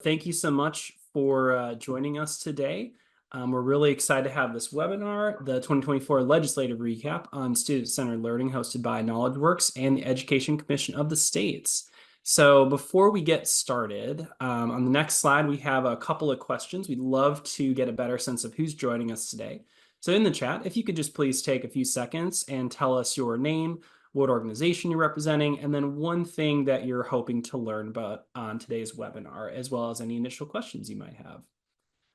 Thank you so much for joining us today. We're really excited to have this webinar, the 2024 Legislative Recap on Student-Centered Learning, hosted by KnowledgeWorks and the Education Commission of the States. So before we get started, on the next slide, we have a couple of questions. We'd love to get a better sense of who's joining us today. So in the chat, if you could just please take a few seconds and tell us your name, what organization you're representing, and then one thing that you're hoping to learn about on today's webinar, as well as any initial questions you might have.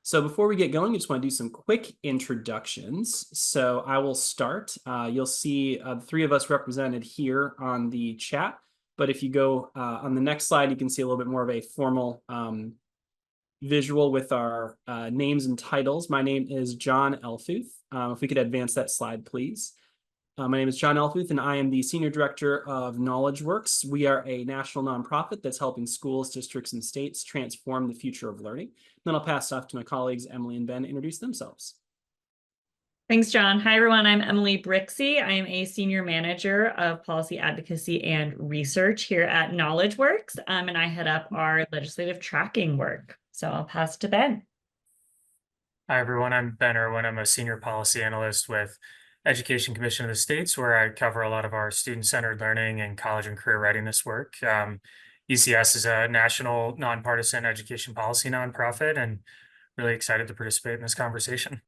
So before we get going, I just want to do some quick introductions. So I will start. You'll see the three of us represented here on the chat. But if you go on the next slide, you can see a little bit more of a formal visual with our names and titles. My name is John Elfuth. If we could advance that slide, please. My name is John Elfuth, and I am the Senior Director of KnowledgeWorks. We are a national nonprofit that's helping schools, districts, and states transform the future of learning. Then I'll pass it off to my colleagues, Emily and Ben, to introduce themselves. Thanks, John. Hi, everyone. I'm Emily Brixey. I am a Senior Manager of Policy Advocacy and Research here at KnowledgeWorks, and I head up our legislative tracking work. So I'll pass to Ben. Hi, everyone. I'm Ben Irwin. I'm a Senior Policy Analyst with Education Commission of the States, where I cover a lot of our student-centered learning and college and career readiness work. ECS is a national nonpartisan education policy nonprofit, and really excited to participate in this conversation.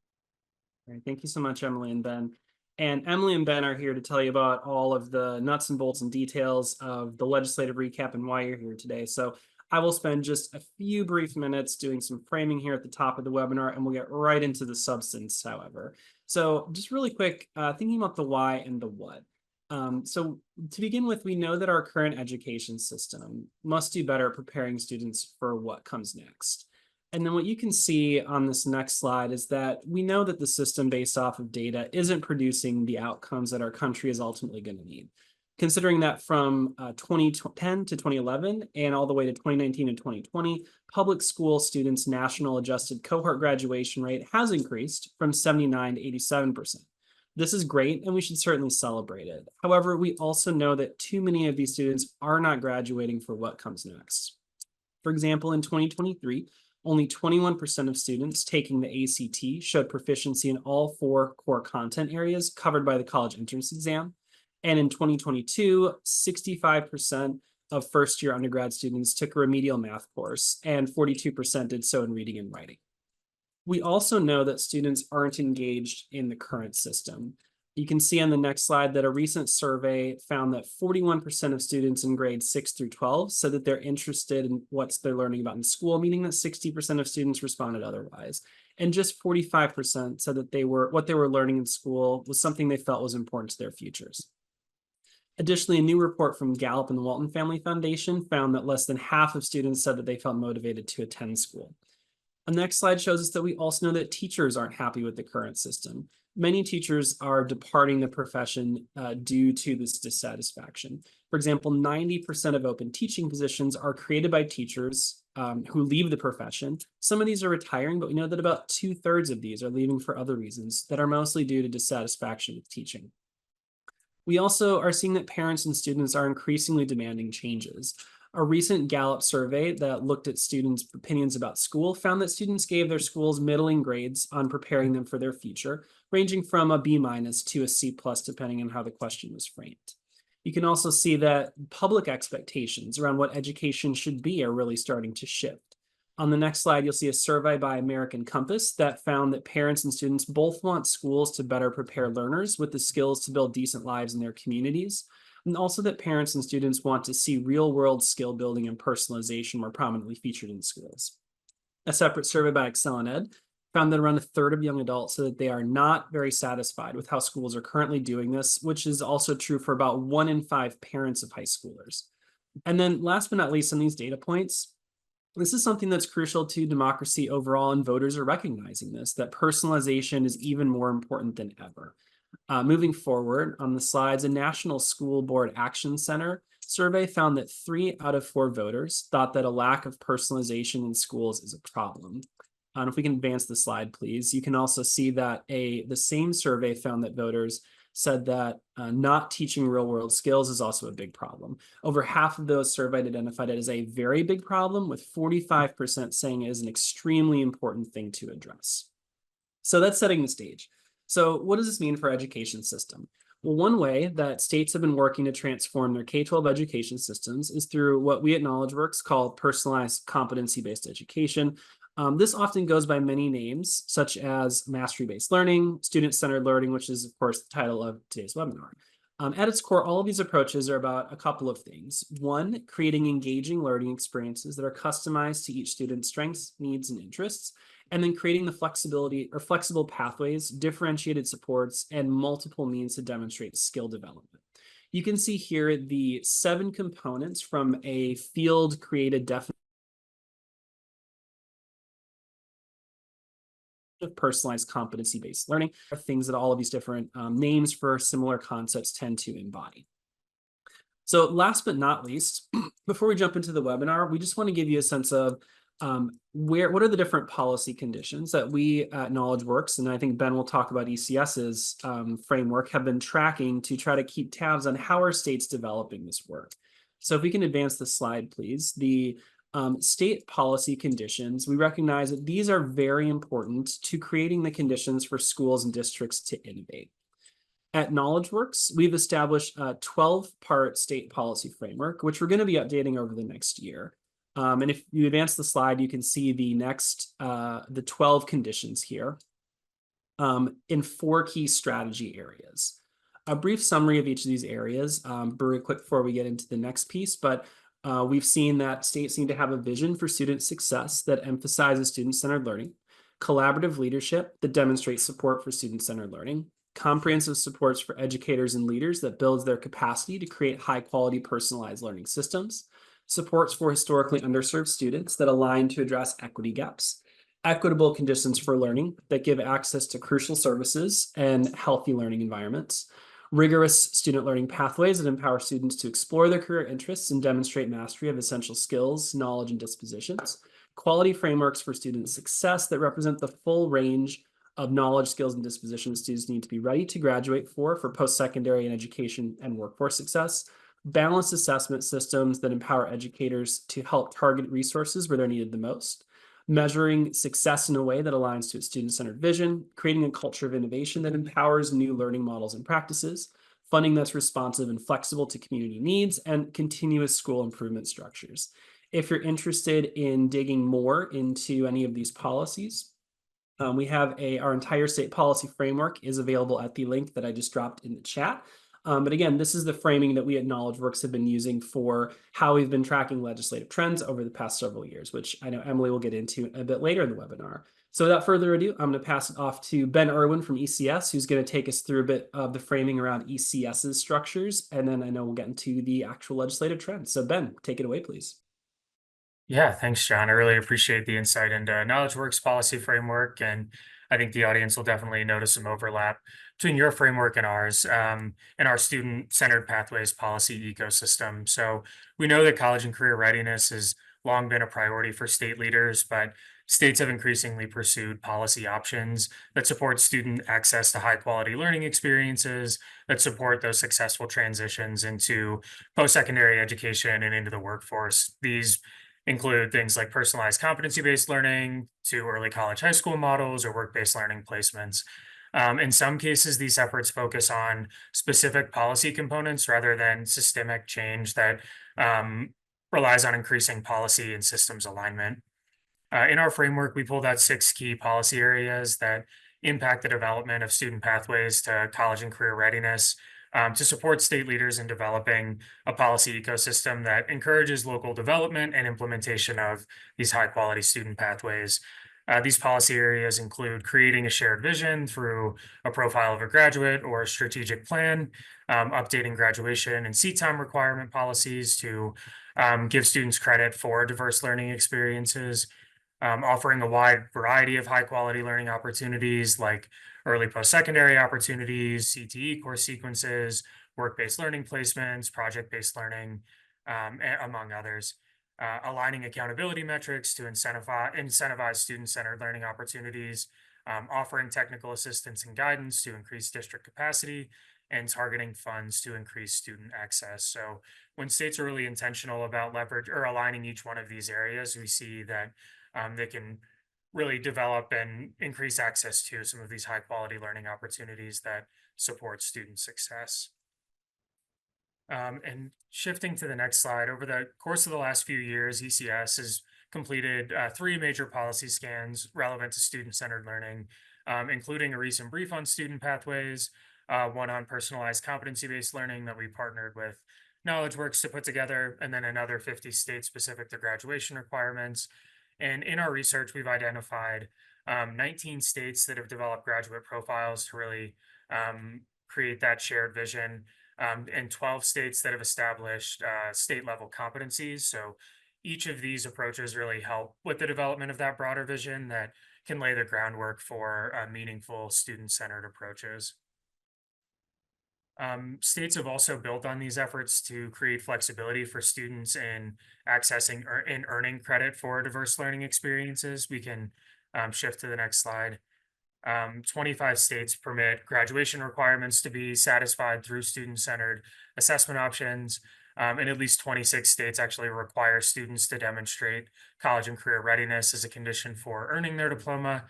Great. Thank you so much, Emily and Ben. And Emily and Ben are here to tell you about all of the nuts and bolts and details of the legislative recap and why you're here today. So I will spend just a few brief minutes doing some framing here at the top of the webinar, and we'll get right into the substance, however. So just really quick, thinking about the why and the what. So to begin with, we know that our current education system must do better at preparing students for what comes next. And then what you can see on this next slide is that we know that the system based off of data isn't producing the outcomes that our country is ultimately going to need. Considering that from 2010 to 2011 and all the way to 2019 and 2020, public school students' national adjusted cohort graduation rate has increased from 79 to 87%. This is great, and we should certainly celebrate it. However, we also know that too many of these students are not graduating for what comes next. For example, in 2023, only 21% of students taking the ACT showed proficiency in all 4 core content areas covered by the college entrance exam. And in 2022, 65% of first-year undergrad students took a remedial math course, and 42% did so in reading and writing. We also know that students aren't engaged in the current system. You can see on the next slide that a recent survey found that 41% of students in grades 6 through 12 said that they're interested in what they're learning about in school, meaning that 60% of students responded otherwise. And just 45% said that what they were learning in school was something they felt was important to their futures. Additionally, a new report from Gallup and the Walton Family Foundation found that less than half of students said that they felt motivated to attend school. The next slide shows us that we also know that teachers aren't happy with the current system. Many teachers are departing the profession due to this dissatisfaction. For example, 90% of open teaching positions are created by teachers who leave the profession. Some of these are retiring, but we know that about 2/3 of these are leaving for other reasons that are mostly due to dissatisfaction with teaching. We also are seeing that parents and students are increasingly demanding changes. A recent Gallup survey that looked at students' opinions about school found that students gave their schools middling grades on preparing them for their future, ranging from a B- to a C+, depending on how the question was framed. You can also see that public expectations around what education should be are really starting to shift. On the next slide, you'll see a survey by American Compass that found that parents and students both want schools to better prepare learners with the skills to build decent lives in their communities, and also that parents and students want to see real-world skill building and personalization more prominently featured in schools. A separate survey by ExcelinEd found that around 1/3 of young adults said that they are not very satisfied with how schools are currently doing this, which is also true for about 1 in 5 parents of high schoolers. And then last but not least on these data points, this is something that's crucial to democracy overall, and voters are recognizing this, that personalization is even more important than ever. Moving forward on the slides, a National School Board Action Center survey found that 3 out of 4 voters thought that a lack of personalization in schools is a problem. If we can advance the slide, please. You can also see that the same survey found that voters said that not teaching real world skills is also a big problem. Over half of those surveyed identified it as a very big problem, with 45% saying it is an extremely important thing to address. So that's setting the stage. So what does this mean for our education system? Well, one way that states have been working to transform their K-12 education systems is through what we at KnowledgeWorks call personalized competency-based education. This often goes by many names, such as mastery-based learning, student-centered learning, which is, of course, the title of today's webinar. At its core, all of these approaches are about a couple of things. One, creating engaging learning experiences that are customized to each student's strengths, needs, and interests, and then creating the flexibility or flexible pathways, differentiated supports, and multiple means to demonstrate skill development. You can see here the 7 components from a field created definition of personalized competency-based learning are things that all of these different names for similar concepts tend to embody. So last but not least, before we jump into the webinar, we just want to give you a sense of what are the different policy conditions that we at KnowledgeWorks, and I think Ben will talk about ECS's framework, have been tracking to try to keep tabs on how are states developing this work. So if we can advance the slide, please. The state policy conditions, we recognize that these are very important to creating the conditions for schools and districts to innovate. At KnowledgeWorks, we've established a 12-part state policy framework, which we're going to be updating over the next year. And if you advance the slide, you can see the 12 conditions here in 4 key strategy areas. A brief summary of each of these areas, very quick before we get into the next piece, but we've seen that states need to have a vision for student success that emphasizes student-centered learning, collaborative leadership that demonstrates support for student-centered learning, comprehensive supports for educators and leaders that builds their capacity to create high-quality personalized learning systems, supports for historically underserved students that align to address equity gaps, equitable conditions for learning that give access to crucial services and healthy learning environments, rigorous student learning pathways that empower students to explore their career interests and demonstrate mastery of essential skills, knowledge, and dispositions, quality frameworks for student success that represent the full range of knowledge, skills, and dispositions students need to be ready to graduate for post-secondary and education and workforce success, balanced assessment systems that empower educators to help target resources where they're needed the most, measuring success in a way that aligns to its student-centered vision, creating a culture of innovation that empowers new learning models and practices, funding that's responsive and flexible to community needs, and continuous school improvement structures. If you're interested in digging more into any of these policies, we have our entire state policy framework is available at the link that I just dropped in the chat. But again, this is the framing that we at KnowledgeWorks have been using for how we've been tracking legislative trends over the past several years, which I know Emily will get into a bit later in the webinar. So without further ado, I'm going to pass it off to Ben Irwin from ECS, who's going to take us through a bit of the framing around ECS's structures. And then I know we'll get into the actual legislative trends. So Ben, take it away, please. Yeah, thanks, John. I really appreciate the insight into KnowledgeWorks policy framework, and I think the audience will definitely notice some overlap between your framework and ours, and our student-centered pathways policy ecosystem. So we know that college and career readiness has long been a priority for state leaders, but states have increasingly pursued policy options that support student access to high-quality learning experiences, that support those successful transitions into post-secondary education and into the workforce. These include things like personalized competency-based learning to early college high school models or work-based learning placements. In some cases, these efforts focus on specific policy components rather than systemic change that relies on increasing policy and systems alignment. In our framework, we pulled out 6 key policy areas that impact the development of student pathways to college and career readiness, to support state leaders in developing a policy ecosystem that encourages local development and implementation of these high quality student pathways. These policy areas include creating a shared vision through a profile of a graduate or a strategic plan, updating graduation and seat time requirement policies to give students credit for diverse learning experiences, offering a wide variety of high quality learning opportunities like early post secondary opportunities, CTE course sequences, work based learning placements, project based learning, among others. Aligning accountability metrics to incentivize student centered learning opportunities, offering technical assistance and guidance to increase district capacity, and targeting funds to increase student access. So when states are really intentional about leverage or aligning each one of these areas, we see that they can really develop and increase access to some of these high quality learning opportunities that support student success. And shifting to the next slide, over the course of the last few years, ECS has completed three major policy scans relevant to student-centered learning, including a recent brief on student pathways, one on personalized competency-based learning that we partnered with KnowledgeWorks to put together, and then another 50 states specific to graduation requirements. And in our research, we've identified 19 states that have developed graduate profiles to really create that shared vision, and 12 states that have established state level competencies. So each of these approaches really help with the development of that broader vision that can lay the groundwork for meaningful student centered approaches. States have also built on these efforts to create flexibility for students in accessing or in earning credit for diverse learning experiences. We can shift to the next slide. 25 states permit graduation requirements to be satisfied through student-centered assessment options, and at least 26 states actually require students to demonstrate college and career readiness as a condition for earning their diploma.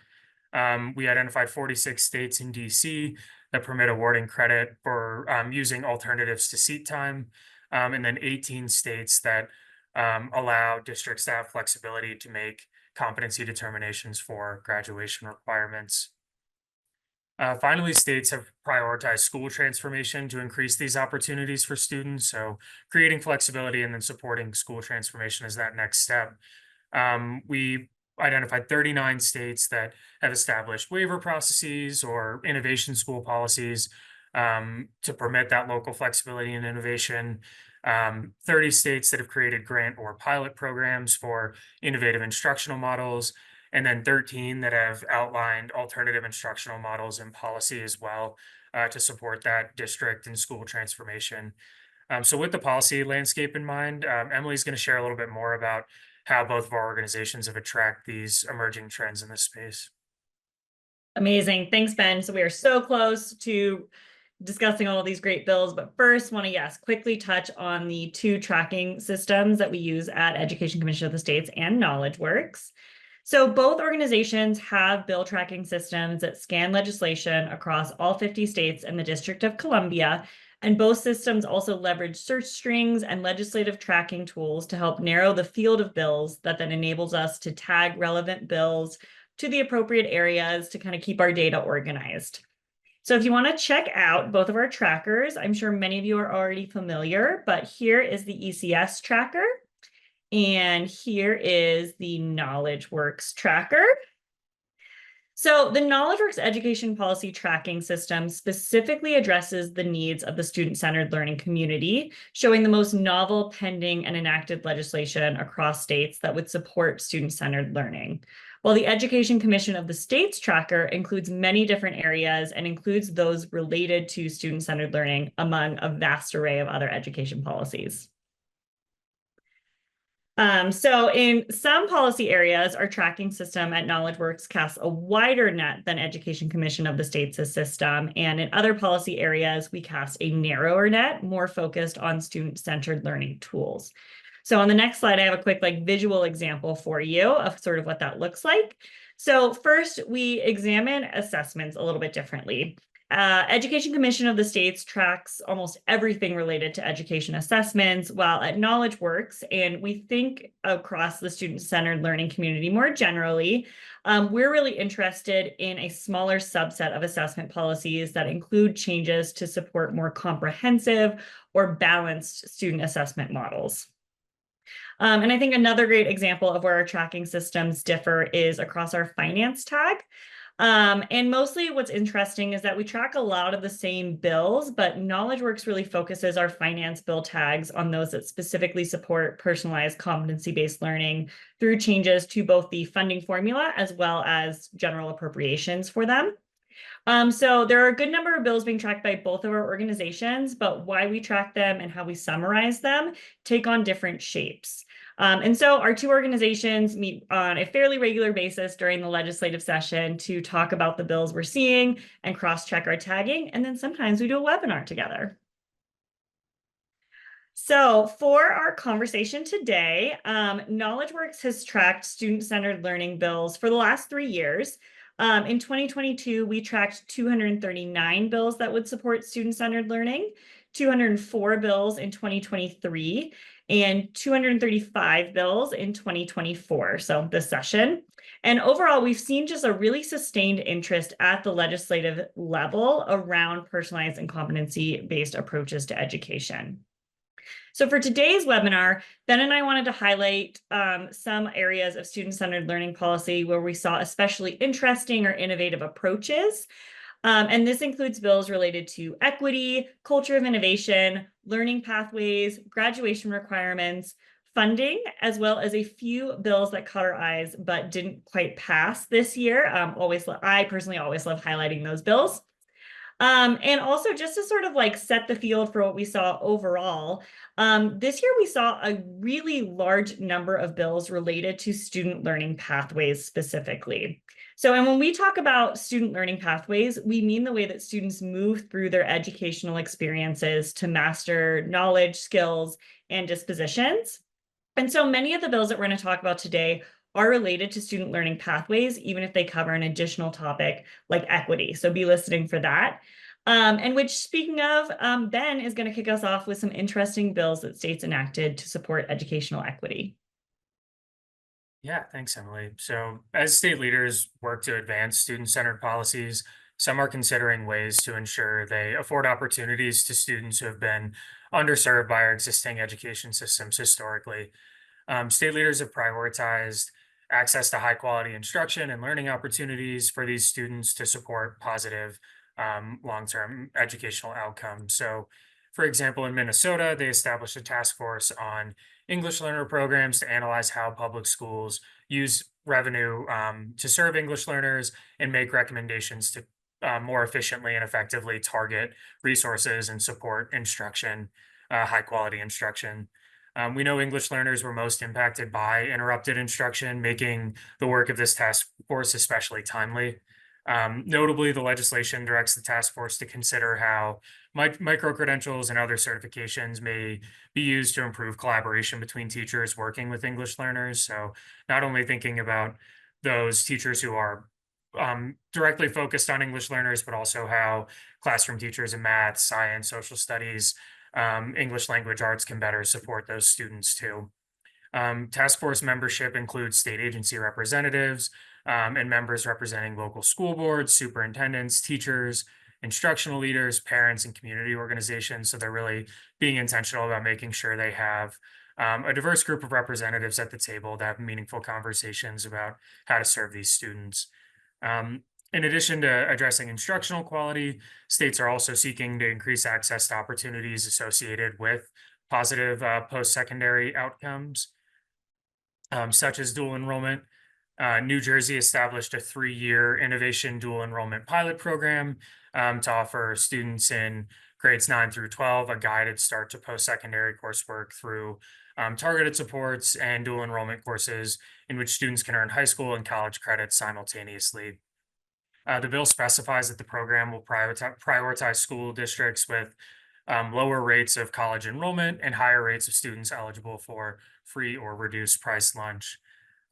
We identified 46 states in DC that permit awarding credit for using alternatives to seat time, and then 18 states that allow districts to have flexibility to make competency determinations for graduation requirements. Finally, states have prioritized school transformation to increase these opportunities for students. So, creating flexibility and then supporting school transformation is that next step. We identified 39 states that have established waiver processes or innovation school policies to permit that local flexibility and innovation. 30 states that have created grant or pilot programs for innovative instructional models, and then 13 that have outlined alternative instructional models and policy as well to support that district and school transformation. So, with the policy landscape in mind, Emily's going to share a little bit more about how both of our organizations have tracked these emerging trends in this space. Amazing. Thanks, Ben. So we are so close to discussing all of these great bills, but first want to, yes, quickly touch on the two tracking systems that we use at Education Commission of the States and KnowledgeWorks. So both organizations have bill tracking systems that scan legislation across all 50 states and the District of Columbia. And both systems also leverage search strings and legislative tracking tools to help narrow the field of bills that then enables us to tag relevant bills to the appropriate areas to kind of keep our data organized. So if you want to check out both of our trackers, I'm sure many of you are already familiar, but here is the ECS tracker. And here is the KnowledgeWorks tracker. So the KnowledgeWorks education policy tracking system specifically addresses the needs of the student-centered learning community, showing the most novel pending and enacted legislation across states that would support student-centered learning. While the Education Commission of the States tracker includes many different areas and includes those related to student-centered learning among a vast array of other education policies. So in some policy areas, our tracking system at KnowledgeWorks casts a wider net than Education Commission of the States' system. And in other policy areas, we cast a narrower net, more focused on student-centered learning tools. So on the next slide, I have a quick visual example for you of sort of what that looks like. So first, we examine assessments a little bit differently. Education Commission of the States tracks almost everything related to education assessments, while at KnowledgeWorks, and we think across the student-centered learning community more generally, we're really interested in a smaller subset of assessment policies that include changes to support more comprehensive or balanced student assessment models. And I think another great example of where our tracking systems differ is across our finance tag. And mostly what's interesting is that we track a lot of the same bills, but KnowledgeWorks really focuses our finance bill tags on those that specifically support personalized competency-based learning through changes to both the funding formula as well as general appropriations for them. So there are a good number of bills being tracked by both of our organizations, but why we track them and how we summarize them take on different shapes. And so our two organizations meet on a fairly regular basis during the legislative session to talk about the bills we're seeing and cross-check our tagging. And then sometimes we do a webinar together. So for our conversation today, KnowledgeWorks has tracked student-centered learning bills for the last 3 years. In 2022, we tracked 239 bills that would support student-centered learning, 204 bills in 2023, and 235 bills in 2024, so this session. And overall, we've seen just a really sustained interest at the legislative level around personalized and competency-based approaches to education. So for today's webinar, Ben and I wanted to highlight some areas of student-centered learning policy where we saw especially interesting or innovative approaches. And this includes bills related to equity, culture of innovation, learning pathways, graduation requirements, funding, as well as a few bills that caught our eyes but didn't quite pass this year. I personally always love highlighting those bills. And also just to sort of like set the field for what we saw overall, this year we saw a really large number of bills related to student learning pathways specifically. And when we talk about student learning pathways, we mean the way that students move through their educational experiences to master knowledge, skills, and dispositions. And so many of the bills that we're going to talk about today are related to student learning pathways, even if they cover an additional topic like equity. So be listening for that. And which, speaking of, Ben is going to kick us off with some interesting bills that states enacted to support educational equity. Yeah, thanks, Emily. So as state leaders work to advance student-centered policies, some are considering ways to ensure they afford opportunities to students who have been underserved by our existing education systems historically. State leaders have prioritized access to high quality instruction and learning opportunities for these students to support positive long-term educational outcomes. So, for example, in Minnesota, they established a task force on English learner programs to analyze how public schools use revenue to serve English learners and make recommendations to more efficiently and effectively target resources and support instruction, high quality instruction. We know English learners were most impacted by interrupted instruction, making the work of this task force especially timely. Notably, the legislation directs the task force to consider how micro-credentials and other certifications may be used to improve collaboration between teachers working with English learners. So not only thinking about those teachers who are directly focused on English learners, but also how classroom teachers in math, science, social studies, English language arts can better support those students too. Task force membership includes state agency representatives and members representing local school boards, superintendents, teachers, instructional leaders, parents, and community organizations. So they're really being intentional about making sure they have a diverse group of representatives at the table to have meaningful conversations about how to serve these students. In addition to addressing instructional quality, states are also seeking to increase access to opportunities associated with positive post-secondary outcomes, such as dual enrollment. New Jersey established a 3-year innovation dual enrollment pilot program to offer students in grades 9 through 12 a guided start to post-secondary coursework through targeted supports and dual enrollment courses in which students can earn high school and college credits simultaneously. The bill specifies that the program will prioritize school districts with lower rates of college enrollment and higher rates of students eligible for free or reduced price lunch.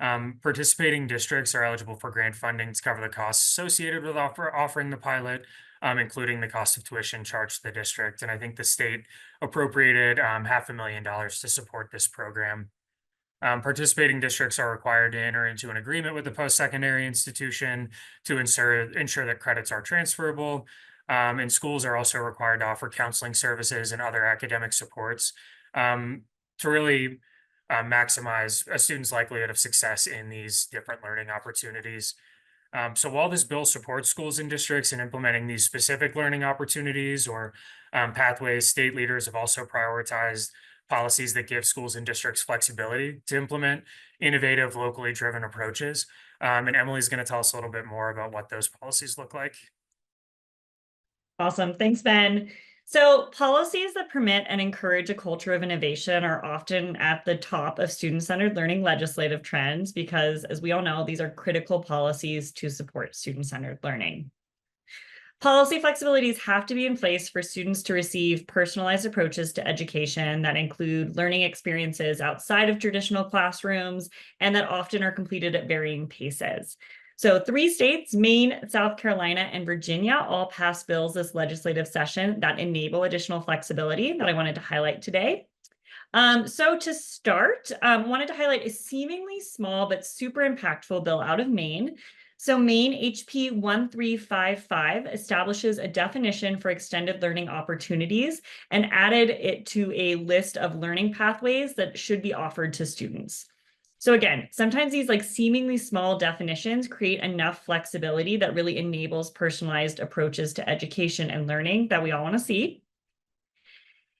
Participating districts are eligible for grant funding to cover the costs associated with offering the pilot, including the cost of tuition charged to the district. And I think the state appropriated $500,000 to support this program. Participating districts are required to enter into an agreement with the post-secondary institution to ensure that credits are transferable. And schools are also required to offer counseling services and other academic supports to really maximize a student's likelihood of success in these different learning opportunities. So while this bill supports schools and districts in implementing these specific learning opportunities or pathways, state leaders have also prioritized policies that give schools and districts flexibility to implement innovative, locally driven approaches. And Emily's going to tell us a little bit more about what those policies look like. Awesome. Thanks, Ben. So policies that permit and encourage a culture of innovation are often at the top of student-centered learning legislative trends because, as we all know, these are critical policies to support student-centered learning. Policy flexibilities have to be in place for students to receive personalized approaches to education that include learning experiences outside of traditional classrooms and that often are completed at varying paces. So 3 states, Maine, South Carolina, and Virginia, all passed bills this legislative session that enable additional flexibility that I wanted to highlight today. So to start, wanted to highlight a seemingly small but super impactful bill out of Maine. So Maine HP 1355 establishes a definition for extended learning opportunities and added it to a list of learning pathways that should be offered to students. So again, sometimes these like seemingly small definitions create enough flexibility that really enables personalized approaches to education and learning that we all want to see.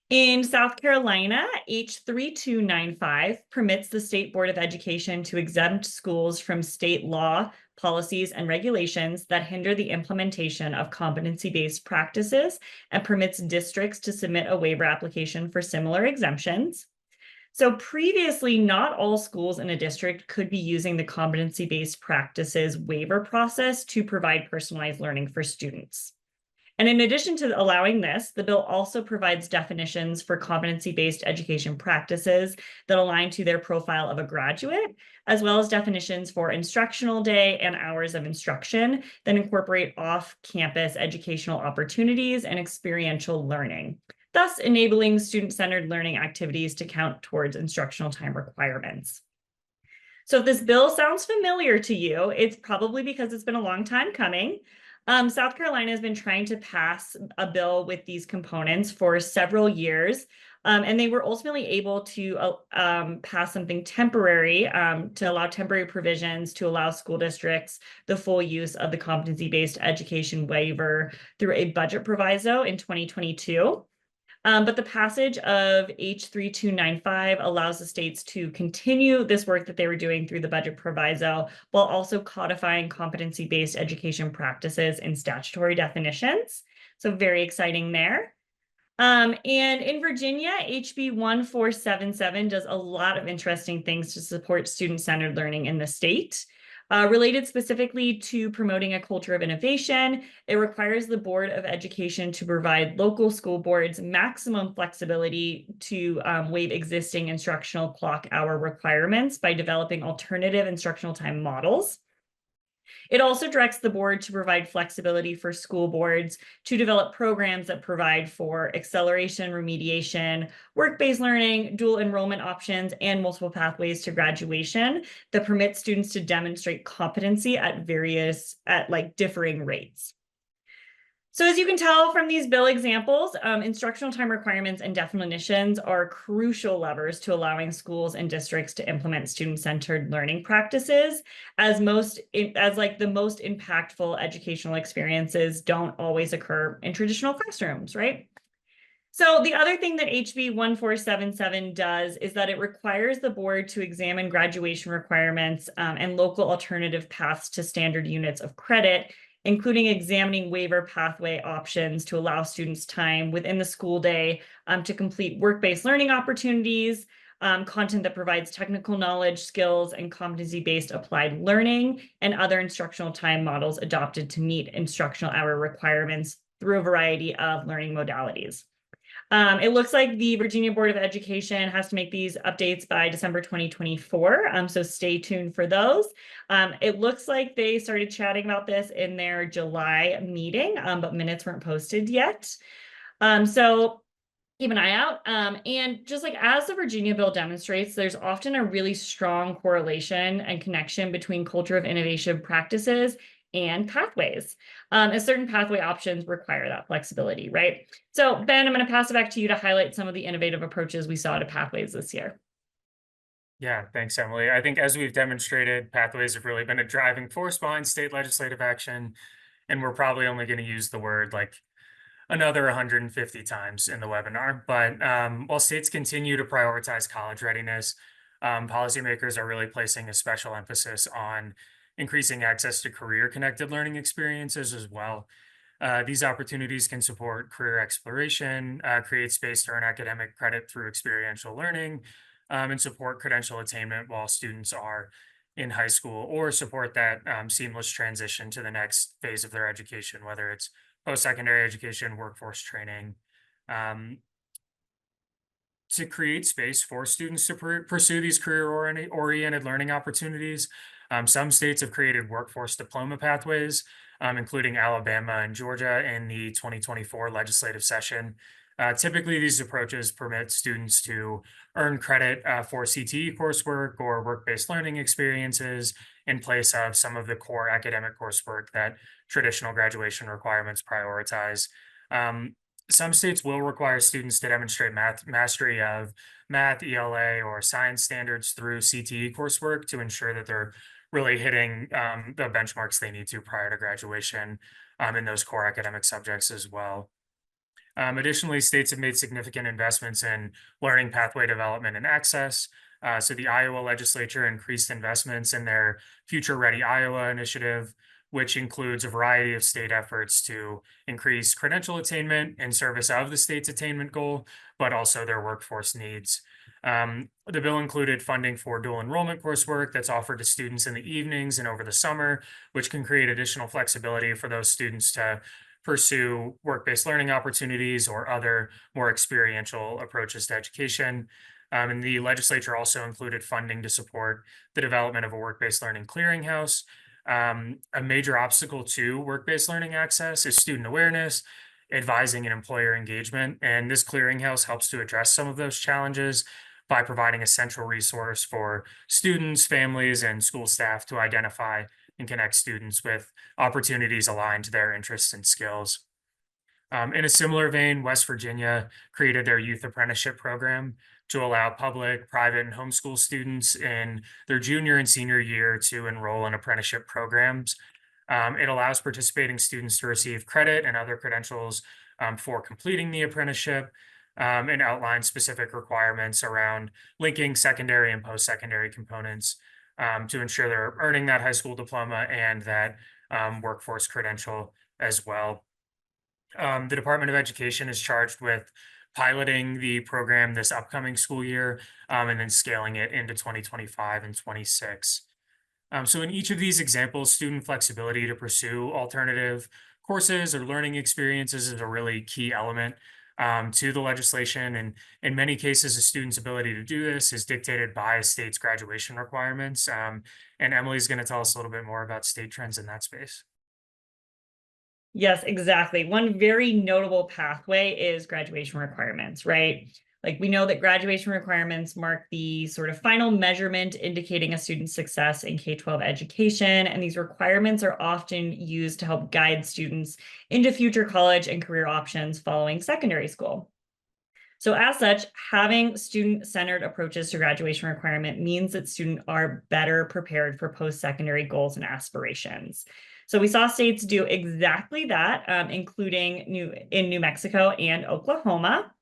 In South Carolina, H 3295 permits the State Board of Education to exempt schools from state law, policies, and regulations that hinder the implementation of competency-based practices and permits districts to submit a waiver application for similar exemptions. So previously, not all schools in a district could be using the competency-based practices waiver process to provide personalized learning for students. And in addition to allowing this, the bill also provides definitions for competency-based education practices that align to their profile of a graduate, as well as definitions for instructional day and hours of instruction that incorporate off-campus educational opportunities and experiential learning, thus enabling student-centered learning activities to count towards instructional time requirements. So if this bill sounds familiar to you, it's probably because it's been a long time coming. South Carolina has been trying to pass a bill with these components for several years, and they were ultimately able to pass something temporary to allow temporary provisions to allow school districts the full use of the competency-based education waiver through a budget proviso in 2022. But the passage of H 3295 allows the states to continue this work that they were doing through the budget proviso while also codifying competency-based education practices in statutory definitions. So very exciting there. And in Virginia, HB 1477 does a lot of interesting things to support student-centered learning in the state. Related specifically to promoting a culture of innovation, it requires the Board of Education to provide local school boards maximum flexibility to waive existing instructional clock hour requirements by developing alternative instructional time models. It also directs the board to provide flexibility for school boards to develop programs that provide for acceleration, remediation, work-based learning, dual enrollment options, and multiple pathways to graduation that permit students to demonstrate competency at differing rates. So as you can tell from these bill examples, instructional time requirements and definitions are crucial levers to allowing schools and districts to implement student-centered learning practices, as the most impactful educational experiences don't always occur in traditional classrooms, right? So the other thing that HB 1477 does is that it requires the board to examine graduation requirements and local alternative paths to standard units of credit, including examining waiver pathway options to allow students time within the school day to complete work-based learning opportunities, content that provides technical knowledge, skills, and competency-based applied learning, and other instructional time models adopted to meet instructional hour requirements through a variety of learning modalities. It looks like the Virginia Board of Education has to make these updates by December 2024, so stay tuned for those. It looks like they started chatting about this in their July meeting, but minutes weren't posted yet. So keep an eye out. And just like as the Virginia bill demonstrates, there's often a really strong correlation and connection between culture of innovation practices and pathways. As certain pathway options require that flexibility, right? So Ben, I'm going to pass it back to you to highlight some of the innovative approaches we saw to pathways this year. Yeah, thanks, Emily. I think as we've demonstrated, pathways have really been a driving force behind state legislative action, and we're probably only going to use the word like another 150 times in the webinar. But while states continue to prioritize college readiness, policymakers are really placing a special emphasis on increasing access to career-connected learning experiences as well. These opportunities can support career exploration, create space to earn academic credit through experiential learning, and support credential attainment while students are in high school, or support that seamless transition to the next phase of their education, whether it's post-secondary education, workforce training. Um, to create space for students to pursue these career-oriented learning opportunities. Some states have created workforce diploma pathways, including Alabama and Georgia in the 2024 legislative session. Typically, these approaches permit students to earn credit for CTE coursework or work-based learning experiences in place of some of the core academic coursework that traditional graduation requirements prioritize. Um, some states will require students to demonstrate mastery of math, ELA, or science standards through CTE coursework to ensure that they're really hitting the benchmarks they need to prior to graduation in those core academic subjects as well. Additionally, states have made significant investments in learning pathway development and access. So the Iowa legislature increased investments in their Future Ready Iowa initiative, which includes a variety of state efforts to increase credential attainment in service of the state's attainment goal, but also their workforce needs. The bill included funding for dual enrollment coursework that's offered to students in the evenings and over the summer, which can create additional flexibility for those students to pursue work-based learning opportunities or other more experiential approaches to education. And the legislature also included funding to support the development of a work-based learning clearinghouse. A major obstacle to work-based learning access is student awareness, advising, and employer engagement. And this clearinghouse helps to address some of those challenges by providing a central resource for students, families, and school staff to identify and connect students with opportunities aligned to their interests and skills. In a similar vein, West Virginia created their youth apprenticeship program to allow public, private, and homeschool students in their junior and senior year to enroll in apprenticeship programs. It allows participating students to receive credit and other credentials for completing the apprenticeship, and outlines specific requirements around linking secondary and post-secondary components to ensure they're earning that high school diploma and that workforce credential as well. The Department of Education is charged with piloting the program this upcoming school year and then scaling it into 2025 and 26. So in each of these examples, student flexibility to pursue alternative courses or learning experiences is a really key element to the legislation. And in many cases, a student's ability to do this is dictated by a state's graduation requirements. And Emily's going to tell us a little bit more about state trends in that space. Yes, exactly. One very notable pathway is graduation requirements, right? Like we know that graduation requirements mark the sort of final measurement indicating a student's success in K-12 education. And these requirements are often used to help guide students into future college and career options following secondary school. So as such, having student-centered approaches to graduation requirement means that students are better prepared for post-secondary goals and aspirations. So we saw states do exactly that, including in New Mexico and Oklahoma.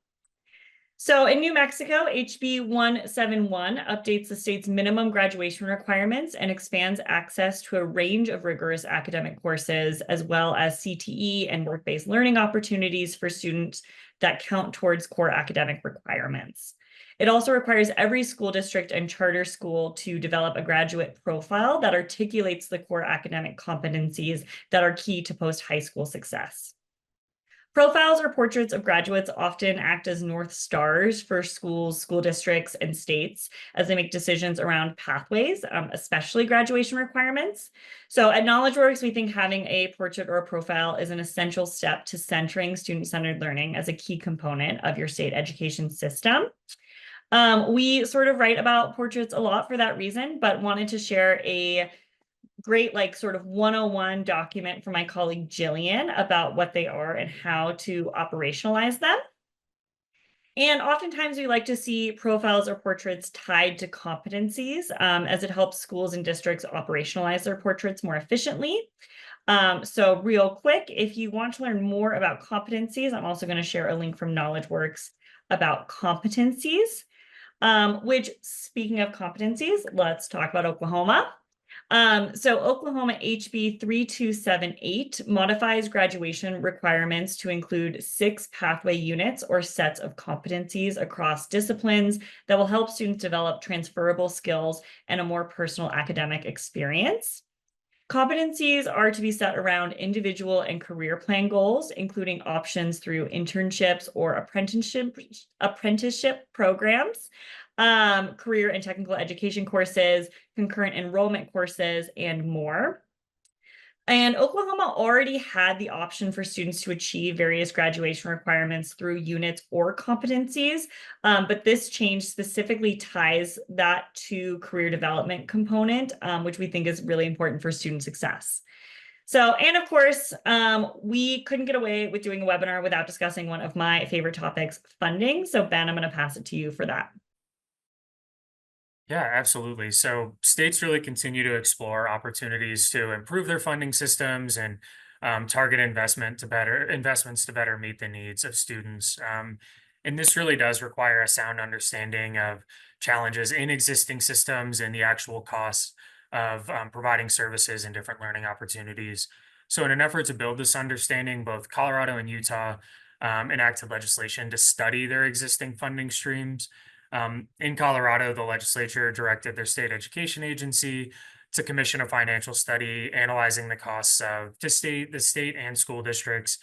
So in New Mexico, HB 171 updates the state's minimum graduation requirements and expands access to a range of rigorous academic courses, as well as CTE and work-based learning opportunities for students that count towards core academic requirements. It also requires every school district and charter school to develop a graduate profile that articulates the core academic competencies that are key to post-high school success. Profiles or portraits of graduates often act as North Stars for schools, school districts, and states as they make decisions around pathways, especially graduation requirements. So at KnowledgeWorks, we think having a portrait or a profile is an essential step to centering student-centered learning as a key component of your state education system. We sort of write about portraits a lot for that reason, but wanted to share a great sort of 101 document from my colleague Jillian about what they are and how to operationalize them. And oftentimes we like to see profiles or portraits tied to competencies as it helps schools and districts operationalize their portraits more efficiently. So real quick, if you want to learn more about competencies, I'm also going to share a link from KnowledgeWorks about competencies, which speaking of competencies, let's talk about Oklahoma. So Oklahoma HB 3278 modifies graduation requirements to include 6 pathway units or sets of competencies across disciplines that will help students develop transferable skills and a more personal academic experience. Competencies are to be set around individual and career plan goals, including options through internships or apprenticeship programs, career and technical education courses, concurrent enrollment courses, and more. And Oklahoma already had the option for students to achieve various graduation requirements through units or competencies, but this change specifically ties that to career development component, which we think is really important for student success. So, and of course, we couldn't get away with doing a webinar without discussing one of my favorite topics, funding. So Ben, I'm going to pass it to you for that. Yeah, absolutely. So states really continue to explore opportunities to improve their funding systems and target investments to better meet the needs of students. And this really does require a sound understanding of challenges in existing systems and the actual costs of providing services and different learning opportunities. So, in an effort to build this understanding, both Colorado and Utah enacted legislation to study their existing funding streams. In Colorado, the legislature directed their state education agency to commission a financial study analyzing the costs of the state and school districts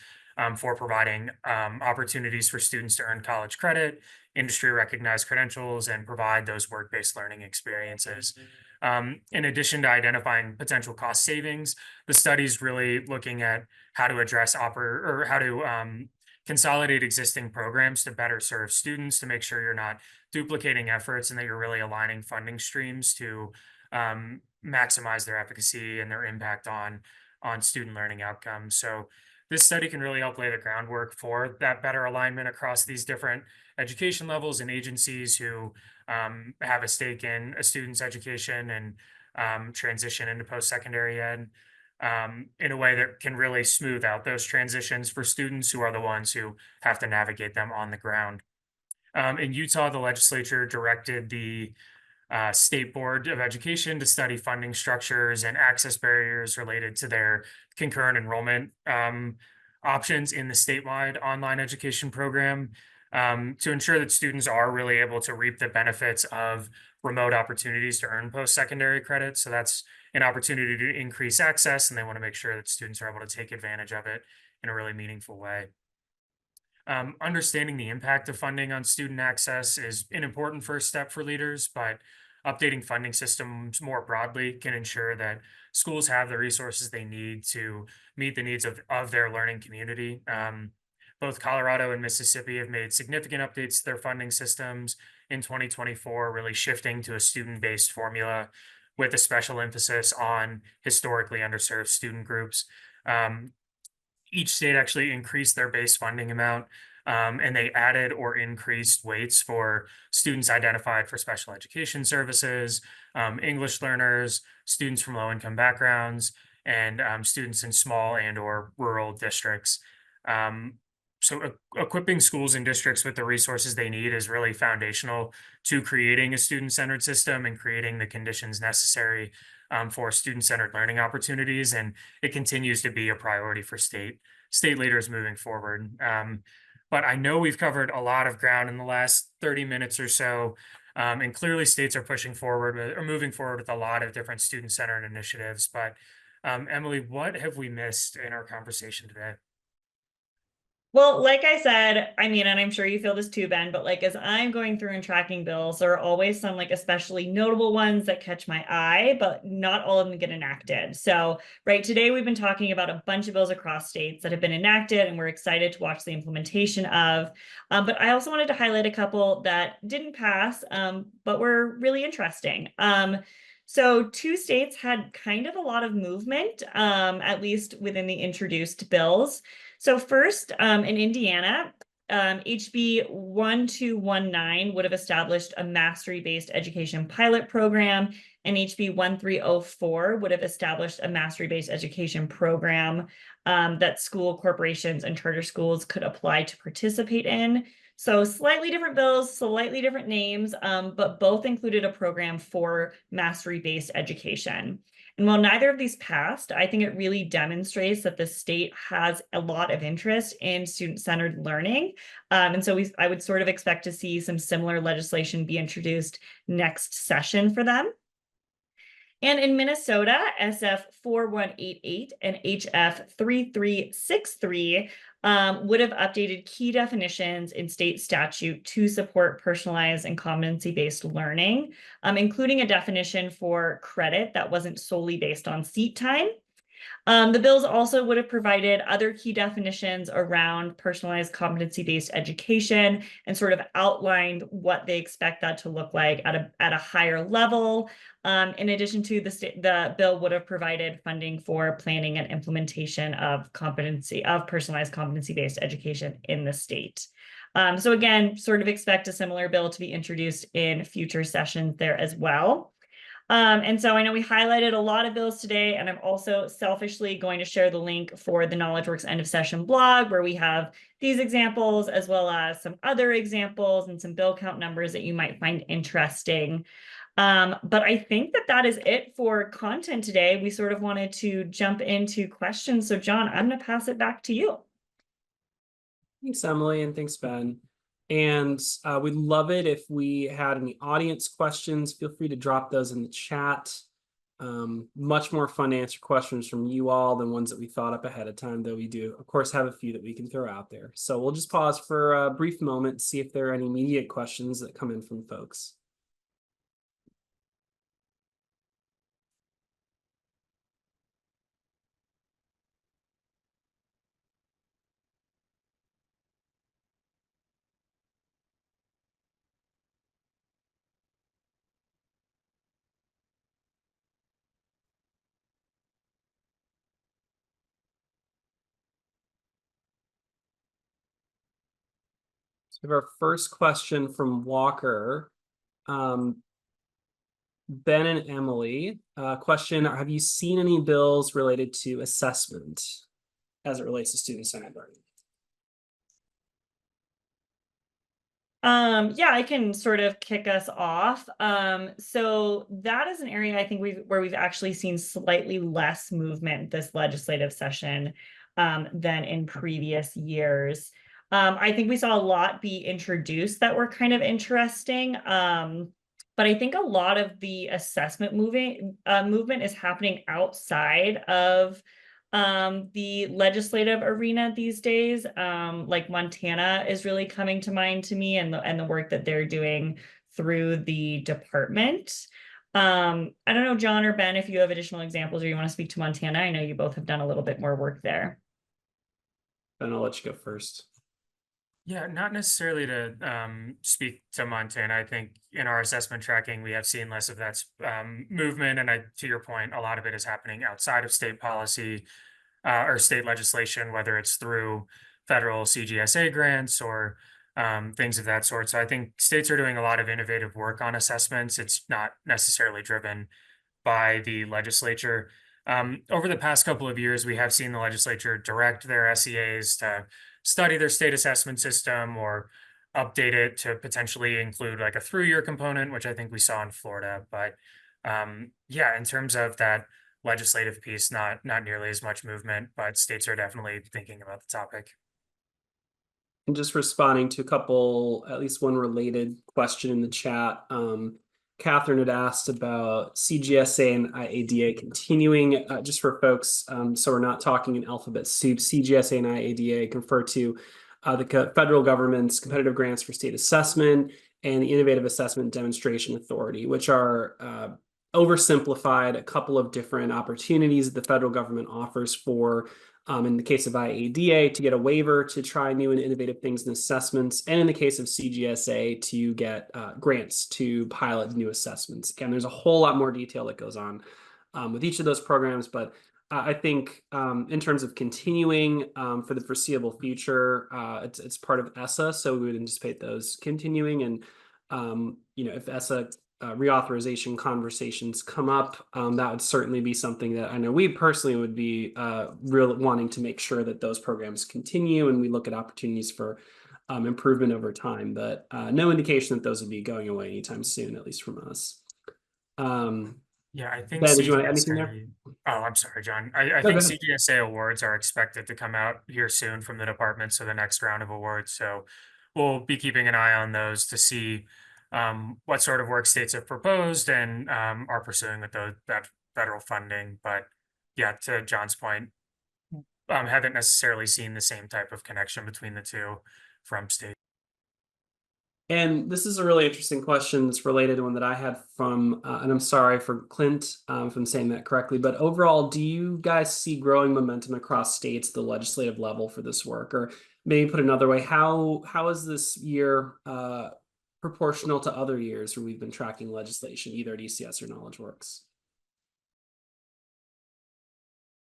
for providing opportunities for students to earn college credit, industry recognized credentials, and provide those work-based learning experiences. In addition to identifying potential cost savings, the study is really looking at how to address or how to consolidate existing programs to better serve students, to make sure you're not duplicating efforts and that you're really aligning funding streams to maximize their efficacy and their impact on student learning outcomes. So this study can really help lay the groundwork for that better alignment across these different education levels and agencies who have a stake in a student's education and transition into post-secondary ed in a way that can really smooth out those transitions for students who are the ones who have to navigate them on the ground. In Utah, the legislature directed the State Board of Education to study funding structures and access barriers related to their concurrent enrollment options in the statewide online education program to ensure that students are really able to reap the benefits of remote opportunities to earn post-secondary credit. So that's an opportunity to increase access, and they want to make sure that students are able to take advantage of it in a really meaningful way. Understanding the impact of funding on student access is an important first step for leaders, but updating funding systems more broadly can ensure that schools have the resources they need to meet the needs of their learning community. Both Colorado and Mississippi have made significant updates to their funding systems in 2024, really shifting to a student-based formula with a special emphasis on historically underserved student groups. Each state actually increased their base funding amount, and they added or increased weights for students identified for special education services, English learners, students from low-income backgrounds, and students in small and or rural districts. So equipping schools and districts with the resources they need is really foundational to creating a student-centered system and creating the conditions necessary for student-centered learning opportunities. And it continues to be a priority for state leaders moving forward. But I know we've covered a lot of ground in the last 30 minutes or so. And clearly states are pushing forward or moving forward with a lot of different student-centered initiatives. But Emily, what have we missed in our conversation today? Well, like I said, I mean, and I'm sure you feel this too, Ben, but like as I'm going through and tracking bills, there are always some like especially notable ones that catch my eye, but not all of them get enacted. So, right, today we've been talking about a bunch of bills across states that have been enacted, and we're excited to watch the implementation of. But I also wanted to highlight a couple that didn't pass, but were really interesting. So 2 states had kind of a lot of movement, at least within the introduced bills. So first, in Indiana, HB 1219 would have established a mastery-based education pilot program, and HB 1304 would have established a mastery-based education program that school corporations and charter schools could apply to participate in. So slightly different bills, slightly different names, but both included a program for mastery-based education. And while neither of these passed, I think it really demonstrates that the state has a lot of interest in student-centered learning. And so I would sort of expect to see some similar legislation be introduced next session for them. And in Minnesota, SF 4188 and HF 3363 would have updated key definitions in state statute to support personalized and competency-based learning, including a definition for credit that wasn't solely based on seat time. The bills also would have provided other key definitions around personalized competency-based education and sort of outlined what they expect that to look like at a higher level. In addition to the bill would have provided funding for planning and implementation of personalized competency-based education in the state. So again, sort of expect a similar bill to be introduced in future sessions there as well. And so I know we highlighted a lot of bills today, and I'm also selfishly going to share the link for the KnowledgeWorks end of session blog, where we have these examples, as well as some other examples and some bill count numbers that you might find interesting. But I think that is it for content today. We sort of wanted to jump into questions. So John, I'm going to pass it back to you. Thanks, Emily, and thanks, Ben. And we'd love it if we had any audience questions. Feel free to drop those in the chat. Much more fun to answer questions from you all than ones that we thought up ahead of time, though we do, of course, have a few that we can throw out there. So we'll just pause for a brief moment to see if there are any immediate questions that come in from folks. So we have our first question from Walker. Ben and Emily, question, have you seen any bills related to assessment as it relates to student-centered learning? Yeah, I can sort of kick us off. So that is an area I think where we've actually seen slightly less movement this legislative session than in previous years. I think we saw a lot be introduced that were kind of interesting. But I think a lot of the assessment movement is happening outside of the legislative arena these days. Like Montana is really coming to mind to me, and the work that they're doing through the department. I don't know, John or Ben, if you have additional examples or you want to speak to Montana. I know you both have done a little bit more work there. Ben, I'll let you go first. Yeah, not necessarily to speak to Montana. I think in our assessment tracking, we have seen less of that movement. And to your point, a lot of it is happening outside of state policy or state legislation, whether it's through federal CGSA grants or things of that sort. So I think states are doing a lot of innovative work on assessments. It's not necessarily driven by the legislature. Over the past couple of years, we have seen the legislature direct their SEAs to study their state assessment system or update it to potentially include like a through-year component, which I think we saw in Florida. But yeah, in terms of that legislative piece, not nearly as much movement, but states are definitely thinking about the topic. And just responding to a couple, at least one related question in the chat. Catherine had asked about CGSA and IADA continuing, just for folks, so we're not talking in alphabet soup. CGSA and IADA confer to the federal government's competitive grants for state assessment and the Innovative Assessment Demonstration Authority, which are oversimplified, a couple of different opportunities that the federal government offers for, in the case of IADA, to get a waiver to try new and innovative things in assessments, and in the case of CGSA, to get grants to pilot new assessments. Again, there's a whole lot more detail that goes on with each of those programs, but I think in terms of continuing for the foreseeable future, it's part of ESSA, so we would anticipate those continuing. And if ESSA reauthorization conversations come up, that would certainly be something that I know we personally would be really wanting to make sure that those programs continue, and we look at opportunities for improvement over time. But no indication that those would be going away anytime soon, at least from us. Yeah, I think Ben, did you want to add anything there? CGSA. Oh, I'm sorry, John. I No, go think ahead. CGSA awards are expected to come out here soon from the department, so the next round of awards. So we'll be keeping an eye on those to see what sort of work states have proposed and are pursuing with that federal funding. But yeah, to John's point, haven't necessarily seen the same type of connection between the two from state. And this is a really interesting question. It's related to one that I had from, and I'm sorry for Clint, if I'm saying that correctly, but overall, do you guys see growing momentum across states, the legislative level for this work? Or maybe put another way, how is this year proportional to other years where we've been tracking legislation, either at ECS or KnowledgeWorks?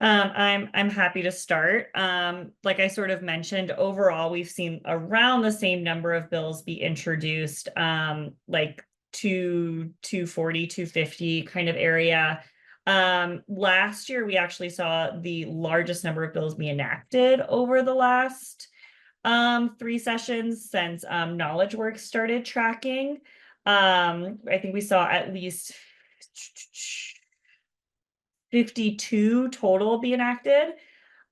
I'm happy to start. Like I sort of mentioned, overall, we've seen around the same number of bills be introduced, like 240, 250 kind of area. Last year, we actually saw the largest number of bills be enacted over the last 3 sessions since KnowledgeWorks started tracking. I think we saw at least 52 total be enacted.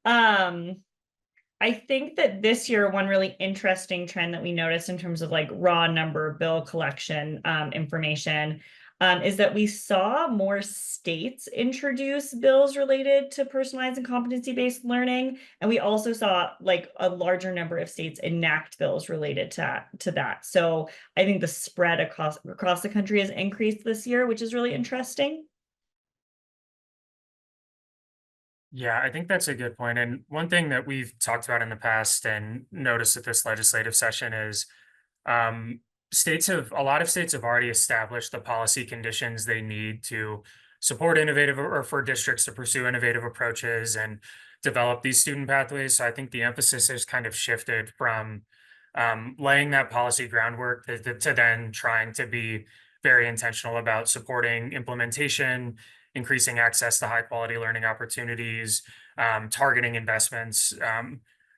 Um, I think that this year, one really interesting trend that we noticed in terms of like raw number bill collection information is that we saw more states introduce bills related to personalized and competency-based learning. And we also saw like a larger number of states enact bills related to that. So I think the spread across the country has increased this year, which is really interesting. Yeah, I think that's a good point. And one thing that we've talked about in the past and noticed at this legislative session is um, a lot of states have already established the policy conditions they need to support innovative or for districts to pursue innovative approaches and develop these student pathways. So I think the emphasis has kind of shifted from laying that policy groundwork to then trying to be very intentional about supporting implementation, increasing access to high quality learning opportunities, targeting investments,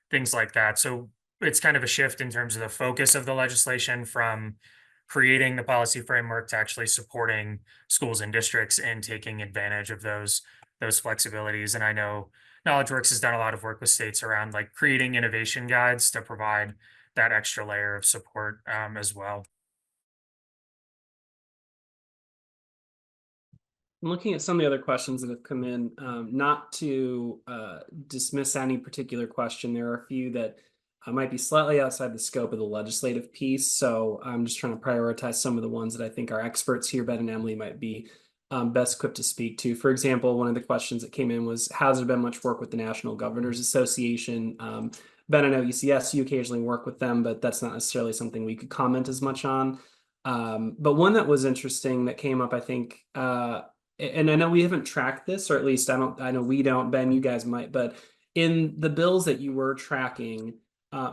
things like that. So it's kind of a shift in terms of the focus of the legislation from creating the policy framework to actually supporting schools and districts and taking advantage of those flexibilities. And I know KnowledgeWorks has done a lot of work with states around like creating innovation guides to provide that extra layer of support as well. I'm looking at some of the other questions that have come in. Not to dismiss any particular question, there are a few that might be slightly outside the scope of the legislative piece. So I'm just trying to prioritize some of the ones that I think our experts here, Ben and Emily, might be best equipped to speak to. For example, one of the questions that came in was, has there been much work with the National Governors Association? Ben, I know ECS, you occasionally work with them, but that's not necessarily something we could comment as much on. But one that was interesting that came up, I think, and I know we haven't tracked this, or at least I know we don't, Ben, you guys might, but in the bills that you were tracking,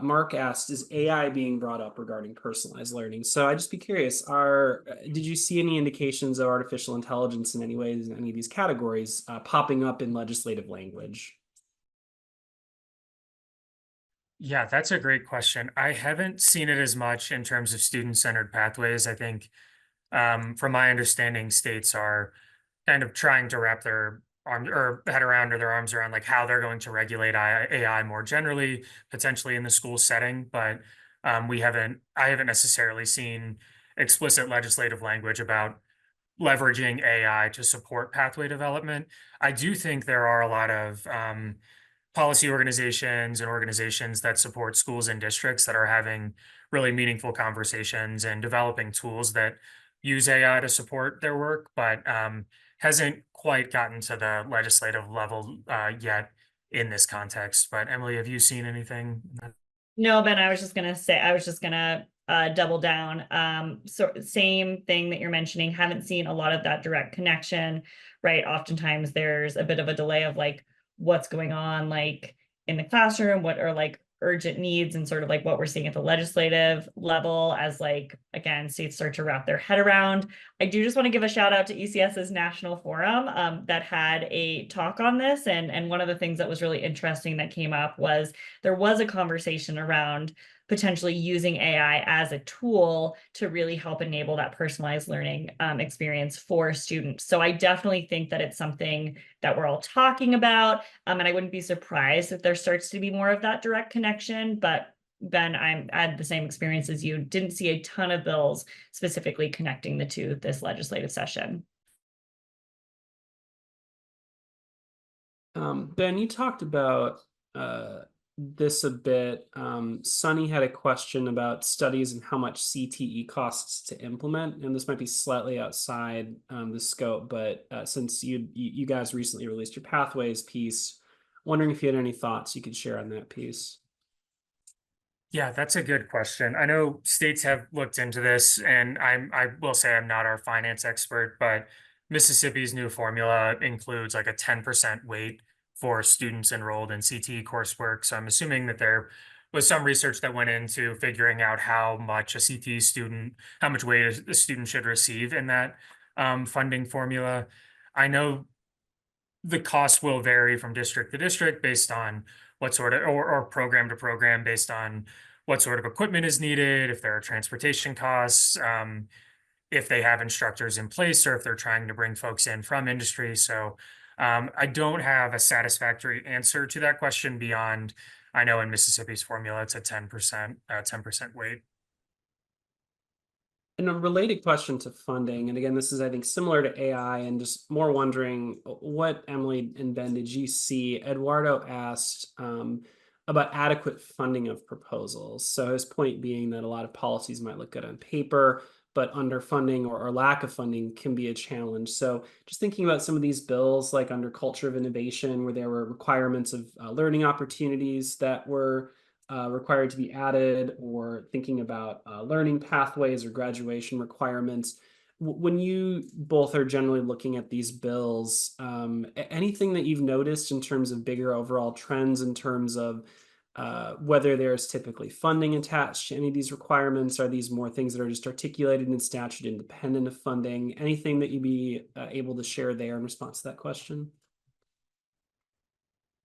Mark asked, is AI being brought up regarding personalized learning? So I'd just be curious, did you see any indications of artificial intelligence in any ways in any of these categories popping up in legislative language? Yeah, that's a great question. I haven't seen it as much in terms of student-centered pathways. I think, from my understanding, states are kind of trying to wrap their arm or head around or their arms around like how they're going to regulate AI more generally, potentially in the school setting. But I haven't necessarily seen explicit legislative language about leveraging AI to support pathway development. I do think there are a lot of policy organizations and organizations that support schools and districts that are having really meaningful conversations and developing tools that use AI to support their work, but hasn't quite gotten to the legislative level yet in this context. But Emily, have you seen anything? No, Ben, I was just gonna double down. So same thing that you're mentioning, haven't seen a lot of that direct connection, right? Oftentimes there's a bit of a delay of like what's going on like in the classroom, what are like urgent needs and sort of like what we're seeing at the legislative level as like again states start to wrap their head around. I do just want to give a shout out to ECS's National Forum that had a talk on this, and one of the things that was really interesting that came up was there was a conversation around potentially using AI as a tool to really help enable that personalized learning experience for students. So I definitely think that it's something that we're all talking about. And I wouldn't be surprised if there starts to be more of that direct connection. But Ben, I had the same experience as you. Didn't see a ton of bills specifically connecting the two this legislative session. Ben, you talked about this a bit. Sunny had a question about studies and how much CTE costs to implement, and this might be slightly outside the scope, but since you guys recently released your pathways piece, wondering if you had any thoughts you could share on that piece. Yeah, that's a good question. I know states have looked into this, and I will say I'm not our finance expert, but Mississippi's new formula includes like a 10% weight for students enrolled in CTE coursework. So I'm assuming that there was some research that went into figuring out how much a CTE student, how much weight a student should receive in that funding formula. I know the cost will vary from district to district based on what sort of, or program to program based on what sort of equipment is needed, if there are transportation costs, if they have instructors in place, or if they're trying to bring folks in from industry. So I don't have a satisfactory answer to that question beyond, I know in Mississippi's formula, it's a 10% weight. And a related question to funding, and again, this is, I think, similar to AI, and just more wondering what, Emily and Ben, did you see? Eduardo asked about adequate funding of proposals. So his point being that a lot of policies might look good on paper, but underfunding or lack of funding can be a challenge. So just thinking about some of these bills, like under culture of innovation, where there were requirements of learning opportunities that were required to be added, or thinking about learning pathways or graduation requirements. When you both are generally looking at these bills, anything that you've noticed in terms of bigger overall trends in terms of whether there's typically funding attached to any of these requirements? Are these more things that are just articulated in statute independent of funding? Anything that you'd be able to share there in response to that question?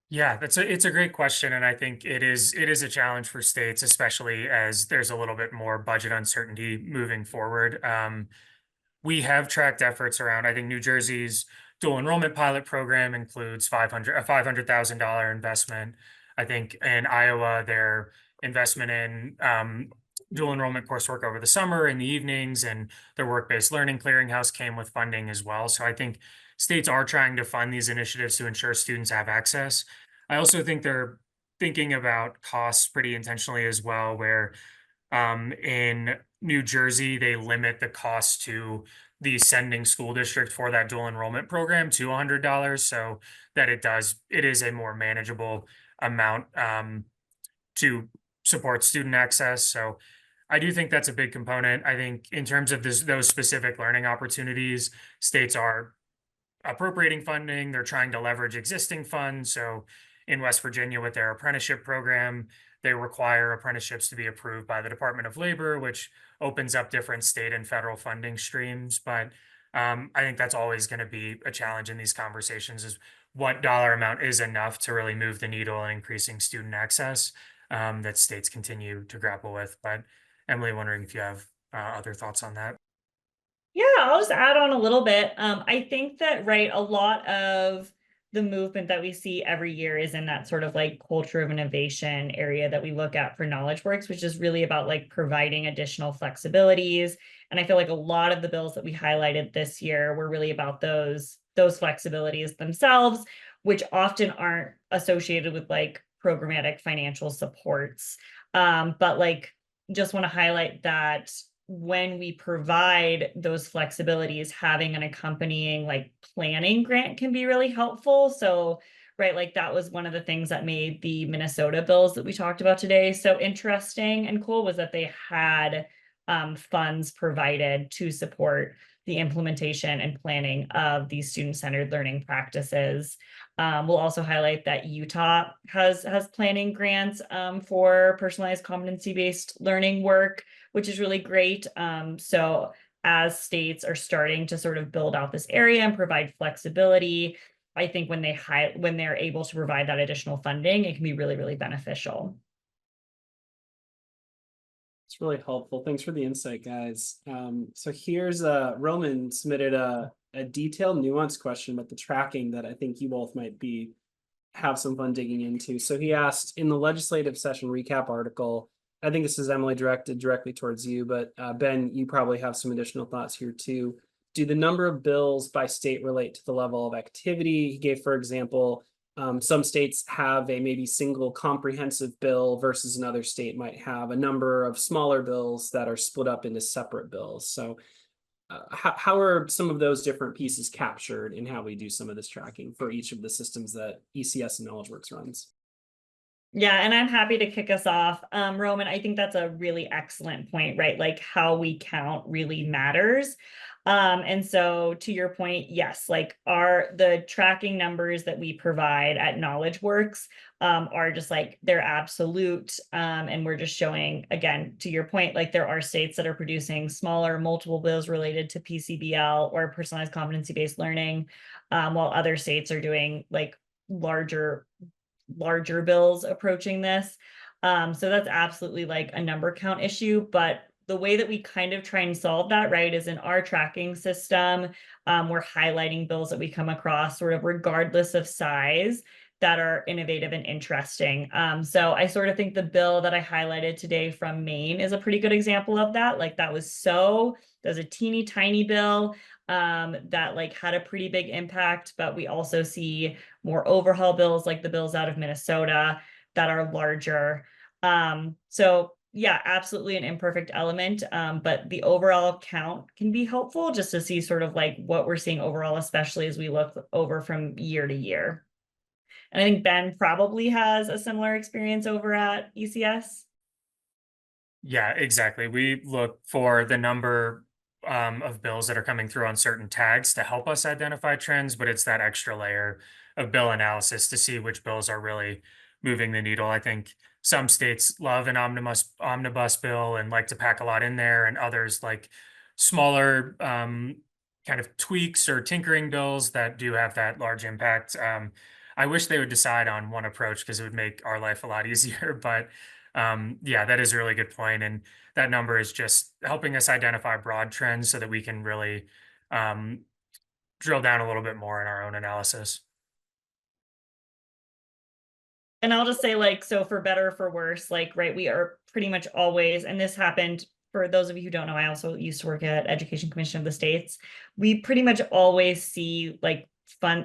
Yeah, it's a great question, and I think it is a challenge for states, especially as there's a little bit more budget uncertainty moving forward. We have tracked efforts around, I think New Jersey's dual enrollment pilot program includes a $500,000 investment. I think in Iowa, their investment in dual enrollment coursework over the summer in the evenings, and their work-based learning clearinghouse came with funding as well. So I think states are trying to fund these initiatives to ensure students have access. I also think they're thinking about costs pretty intentionally as well, where in New Jersey, they limit the cost to the sending school district for that dual enrollment program to $100, so that it is a more manageable amount to support student access. So I do think that's a big component. I think in terms of those specific learning opportunities, states are appropriating funding. They're trying to leverage existing funds. So in West Virginia, with their apprenticeship program, they require apprenticeships to be approved by the Department of Labor, which opens up different state and federal funding streams. But I think that's always going to be a challenge in these conversations, is what dollar amount is enough to really move the needle in increasing student access, that states continue to grapple with. But Emily, wondering if you have other thoughts on that. Yeah, I'll just add on a little bit. I think that, right, a lot of the movement that we see every year is in that sort of like culture of innovation area that we look at for KnowledgeWorks, which is really about like providing additional flexibilities. And I feel like a lot of the bills that we highlighted this year were really about those flexibilities themselves, which often aren't associated with like programmatic financial supports. But like, just want to highlight that when we provide those flexibilities, having an accompanying like planning grant can be really helpful. So, right, like that was one of the things that made the Minnesota bills that we talked about today so interesting and cool, was that they had funds provided to support the implementation and planning of these student-centered learning practices. We'll also highlight that Utah has planning grants for personalized competency-based learning work, which is really great. So as states are starting to sort of build out this area and provide flexibility, I think when they're able to provide that additional funding, it can be really, really beneficial. It's really helpful. Thanks for the insight, guys. So here's Roman submitted a detailed, nuanced question about the tracking that I think you both might be have some fun digging into. So he asked in the legislative session recap article, I think this is Emily directed directly towards you, but Ben, you probably have some additional thoughts here too. Do the number of bills by state relate to the level of activity? He gave, for example, some states have a maybe single comprehensive bill versus another state might have a number of smaller bills that are split up into separate bills. So how are some of those different pieces captured in how we do some of this tracking for each of the systems that ECS and KnowledgeWorks runs? Yeah, and I'm happy to kick us off. Roman, I think that's a really excellent point, right? Like how we count really matters. And so to your point, yes, like the tracking numbers that we provide at KnowledgeWorks are just like they're absolute. And we're just showing, again, to your point, like there are states that are producing smaller multiple bills related to PCBL or personalized competency-based learning, while other states are doing like larger bills approaching this. So that's absolutely like a number count issue, but the way that we kind of try and solve that, right, is in our tracking system, we're highlighting bills that we come across sort of regardless of size that are innovative and interesting. So I sort of think the bill that I highlighted today from Maine is a pretty good example of that. Like that was a teeny tiny bill that like had a pretty big impact, but we also see more overhaul bills like the bills out of Minnesota that are larger. So yeah, absolutely an imperfect element, but the overall count can be helpful just to see sort of like what we're seeing overall, especially as we look over from year to year. And I think Ben probably has a similar experience over at ECS. Yeah, exactly. We look for the number of bills that are coming through on certain tags to help us identify trends, but it's that extra layer of bill analysis to see which bills are really moving the needle. I think some states love an omnibus bill and like to pack a lot in there, and others like smaller kind of tweaks or tinkering bills that do have that large impact. I wish they would decide on one approach because it would make our life a lot easier, but yeah, that is a really good point. And that number is just helping us identify broad trends so that we can really um, drill down a little bit more in our own analysis. And I'll just say, like, so for better or for worse, like, right, we are pretty much always, and this happened for those of you who don't know, I also used to work at Education Commission of the States. We pretty much always see like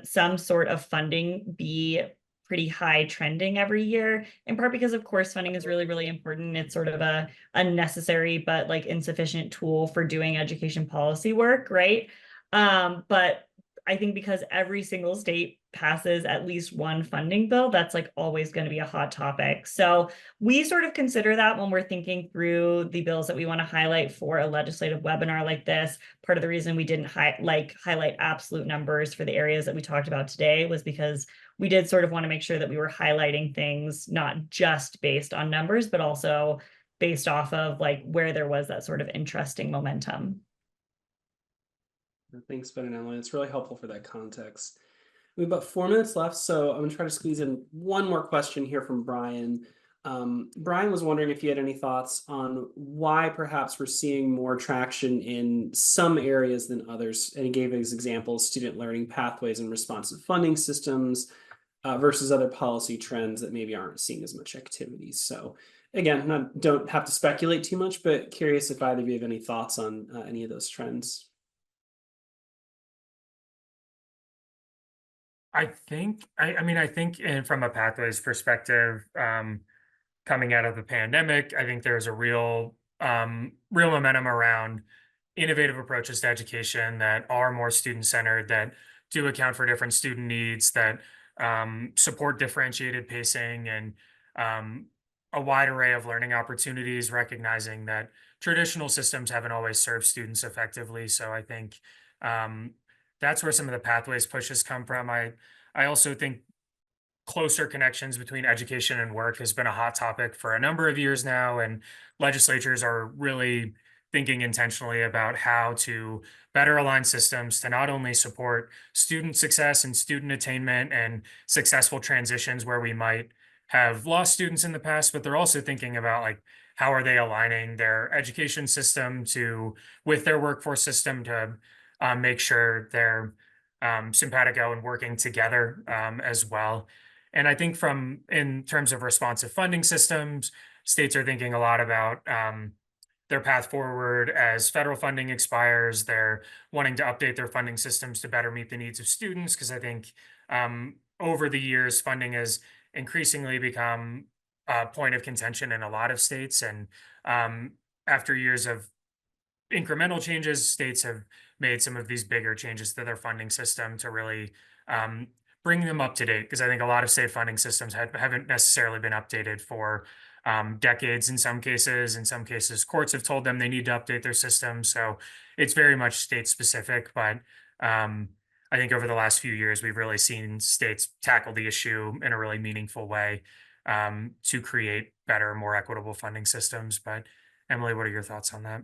some sort of funding be pretty high trending every year, in part because of course funding is really, really important. It's sort of a unnecessary but like insufficient tool for doing education policy work, right? But I think because every single state passes at least one funding bill, that's like always going to be a hot topic. So we sort of consider that when we're thinking through the bills that we want to highlight for a legislative webinar like this. Part of the reason we didn't highlight absolute numbers for the areas that we talked about today was because we did sort of want to make sure that we were highlighting things not just based on numbers, but also based off of like where there was that sort of interesting momentum. Thanks, Ben and Emily. It's really helpful for that context. We have about 4 minutes left, so I'm going to try to squeeze in one more question here from Brian. Brian was wondering if you had any thoughts on why perhaps we're seeing more traction in some areas than others. And he gave his examples, student learning pathways and responsive funding systems versus other policy trends that maybe aren't seeing as much activity. So again, don't have to speculate too much, but curious if either of you have any thoughts on any of those trends. I think from a pathways perspective, coming out of the pandemic, I think there's a real momentum around innovative approaches to education that are more student centered, that do account for different student needs, that support differentiated pacing and a wide array of learning opportunities, recognizing that traditional systems haven't always served students effectively. So I think that's where some of the pathways pushes come from. I also think closer connections between education and work has been a hot topic for a number of years now, and legislatures are really thinking intentionally about how to better align systems to not only support student success and student attainment and successful transitions where we might have lost students in the past, but they're also thinking about like how are they aligning their education system with their workforce system to make sure they're simpatico and working together as well. And I think in terms of responsive funding systems, states are thinking a lot about their path forward as federal funding expires. They're wanting to update their funding systems to better meet the needs of students, because I think over the years, funding has increasingly become a point of contention in a lot of states. And after years of incremental changes, states have made some of these bigger changes to their funding system to really um, bring them up to date. Because I think a lot of state funding systems haven't necessarily been updated for decades in some cases. In some cases, courts have told them they need to update their system. So it's very much state specific. But I think over the last few years, we've really seen states tackle the issue in a really meaningful way to create better, more equitable funding systems. But Emily, what are your thoughts on that?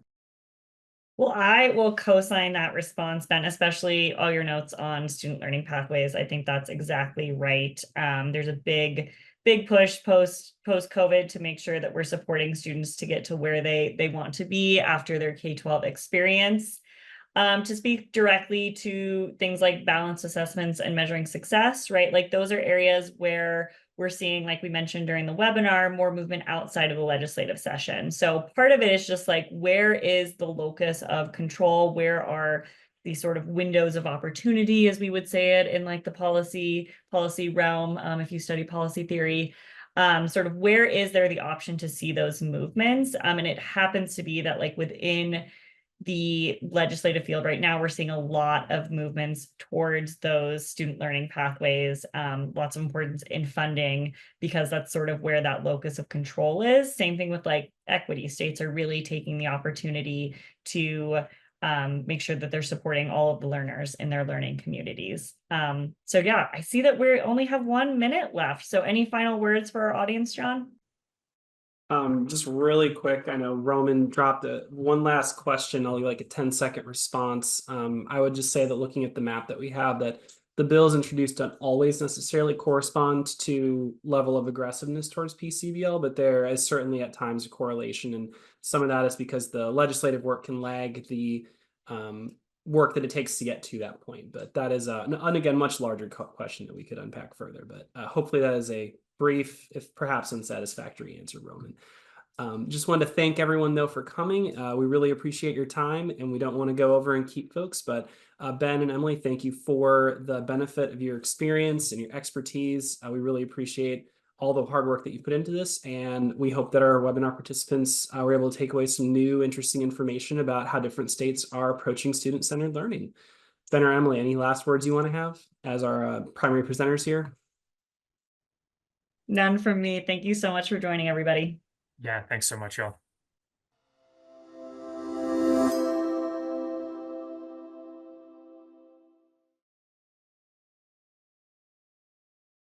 Well, I will co-sign that response, Ben, especially all your notes on student learning pathways. I think that's exactly right. There's a big push post-COVID to make sure that we're supporting students to get to where they want to be after their K-12 experience. To speak directly to things like balanced assessments and measuring success, right? Like those are areas where we're seeing, like we mentioned during the webinar, more movement outside of the legislative session. So part of it is just like, where is the locus of control? Where are these sort of windows of opportunity, as we would say it in like the policy realm, if you study policy theory. Sort of where is there the option to see those movements? And it happens to be that like within the legislative field right now, we're seeing a lot of movements towards those student learning pathways, lots of importance in funding, because that's sort of where that locus of control is. Same thing with like equity. States are really taking the opportunity to make sure that they're supporting all of the learners in their learning communities. So yeah, I see that we only have 1 minute left. So any final words for our audience, John? Just really quick, I know Roman dropped one last question. I'll do like a 10-second response. I would just say that looking at the map that we have, that the bills introduced don't always necessarily correspond to level of aggressiveness towards PCBL, but there is certainly at times a correlation. And some of that is because the legislative work can lag the work that it takes to get to that point. But that is and again, much larger question that we could unpack further. But hopefully that is a brief, if perhaps unsatisfactory answer, Roman. Just wanted to thank everyone though for coming. We really appreciate your time, and we don't want to go over and keep folks, but Ben and Emily, thank you for the benefit of your experience and your expertise. We really appreciate all the hard work that you put into this, and we hope that our webinar participants were able to take away some new interesting information about how different states are approaching student-centered learning. Ben or Emily, any last words you want to have as our primary presenters here? None from me. Thank you so much for joining, everybody. Yeah, thanks so much, y'all.